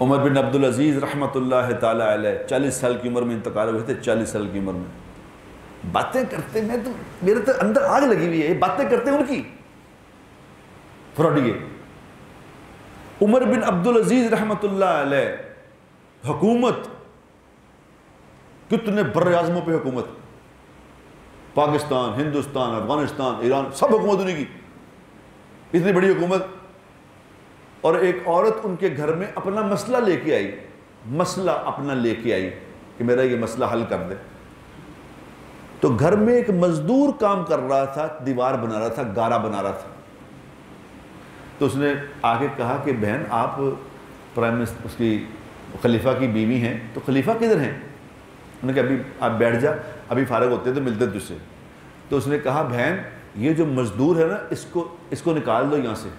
عمر بن عبدالعزیز رحمۃ اللہ تعالیٰ علیہ 40 سال کی عمر میں انتقال ہوئے تھے. 40 سال کی عمر میں باتیں کرتے، میں تو میرے تو اندر آگ لگی ہوئی ہے، باتیں کرتے ان کی. فرڈیے عمر بن عبدالعزیز رحمۃ اللہ علیہ، حکومت کتنے بر اعظموں پہ حکومت، پاکستان، ہندوستان، افغانستان، ایران، سب حکومت انہیں کی، اتنی بڑی حکومت. اور ایک عورت ان کے گھر میں اپنا مسئلہ لے کے آئی، مسئلہ اپنا لے کے آئی کہ میرا یہ مسئلہ حل کر دے. تو گھر میں ایک مزدور کام کر رہا تھا، دیوار بنا رہا تھا، گارا بنا رہا تھا. تو اس نے آگے کہا کہ بہن آپ پرائم منسٹر، اس کی خلیفہ کی بیوی ہیں، تو خلیفہ کدھر ہیں؟ انہوں نے کہا ابھی آپ بیٹھ جا، ابھی فارغ ہوتے تو ملتے تجھ سے. تو اس نے کہا بہن یہ جو مزدور ہے نا، اس کو نکال دو یہاں سے.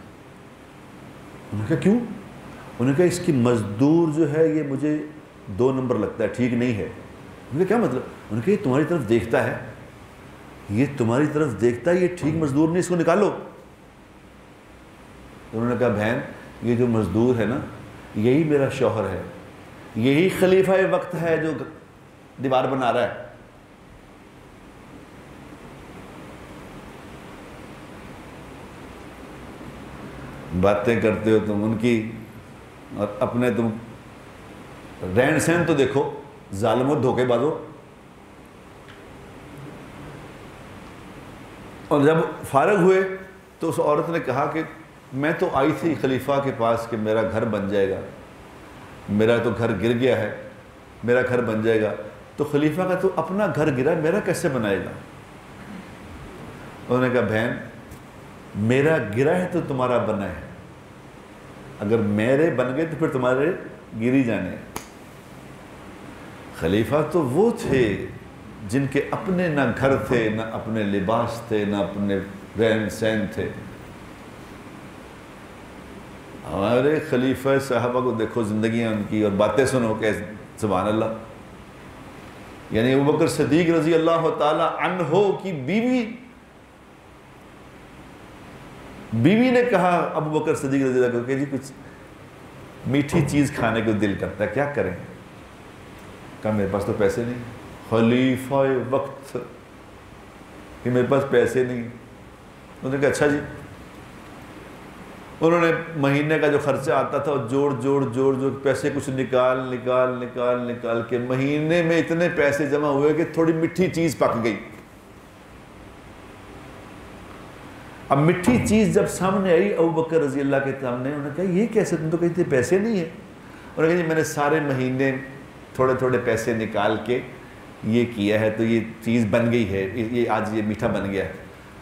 انہوں نے کہا کیوں؟ انہوں نے کہا اس کی مزدور جو ہے یہ مجھے 2 نمبر لگتا ہے، ٹھیک نہیں ہے. انہوں نے کہا کیا مطلب؟ انہوں نے کہا یہ تمہاری طرف دیکھتا ہے، یہ تمہاری طرف دیکھتا ہے، یہ ٹھیک مزدور نہیں، اس کو نکالو. انہوں نے کہا بہن یہ جو مزدور ہے نا یہی میرا شوہر ہے، یہی خلیفہ وقت ہے جو دیوار بنا رہا ہے. باتیں کرتے ہو تم ان کی، اور اپنے تم رہن سہن تو دیکھو، ظالم و دھوکے بازو. اور جب فارغ ہوئے تو اس عورت نے کہا کہ میں تو آئی تھی خلیفہ کے پاس کہ میرا گھر بن جائے گا، میرا تو گھر گر گیا ہے، میرا گھر بن جائے گا. تو خلیفہ کا تو اپنا گھر گرا، میرا کیسے بنائے گا؟ انہوں نے کہا بہن میرا گرا ہے تو تمہارا بنا ہے، اگر میرے بن گئے تو پھر تمہارے گری جانے. خلیفہ تو وہ تھے جن کے اپنے نہ گھر تھے، نہ اپنے لباس تھے، نہ اپنے رہن سہن تھے. ہمارے خلیفہ صحابہ کو دیکھو، زندگیاں ان کی اور باتیں سنو کہ سبحان اللہ. یعنی ابوبکر صدیق رضی اللہ تعالی عنہ کی بیوی نے کہا ابوبکر صدیق رضی اللہ عنہ کہ جی کچھ میٹھی چیز کھانے کو دل کرتا ہے، کیا کریں؟ کہا میرے پاس تو پیسے نہیں. خلیفہ وقت کہ میرے پاس پیسے نہیں. انہوں نے کہا اچھا جی. انہوں نے مہینے کا جو خرچہ آتا تھا جوڑ پیسے کچھ نکال کے مہینے میں اتنے پیسے جمع ہوئے کہ تھوڑی میٹھی چیز پک گئی. اب میٹھی چیز جب سامنے آئی ابوبکر رضی اللہ کے سامنے، انہوں نے کہا یہ کیسے، تم تو کہتے پیسے نہیں ہیں. انہوں نے کہا جی میں نے سارے مہینے تھوڑے پیسے نکال کے یہ کیا ہے تو یہ چیز بن گئی ہے، یہ آج یہ میٹھا بن گیا ہے.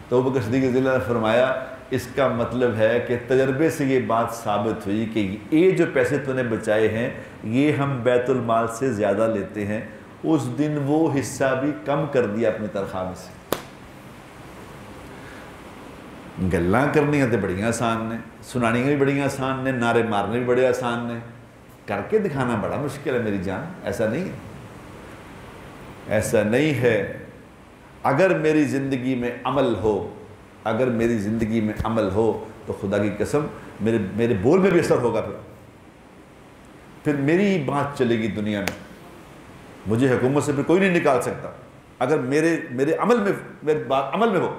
تو ابوبکر صدیق رضی اللہ نے فرمایا اس کا مطلب ہے کہ تجربے سے یہ بات ثابت ہوئی کہ یہ جو پیسے تو نے بچائے ہیں یہ ہم بیت المال سے زیادہ لیتے ہیں. اس دن وہ حصہ بھی کم کر دیا اپنی تنخواہ میں سے. گلاں کرنی تو بڑی آسان نے، سنانی بھی بڑی آسان نے، نعرے مارنے بھی بڑے آسان نے، کر کے دکھانا بڑا مشکل ہے میری جان. ایسا نہیں ہے، ایسا نہیں ہے. اگر میری زندگی میں عمل ہو تو خدا کی قسم میرے بول میں بھی اثر ہوگا. پھر میری بات چلے گی دنیا میں، مجھے حکومت سے پھر کوئی نہیں نکال سکتا. اگر میرے عمل میں، میری بات عمل میں ہو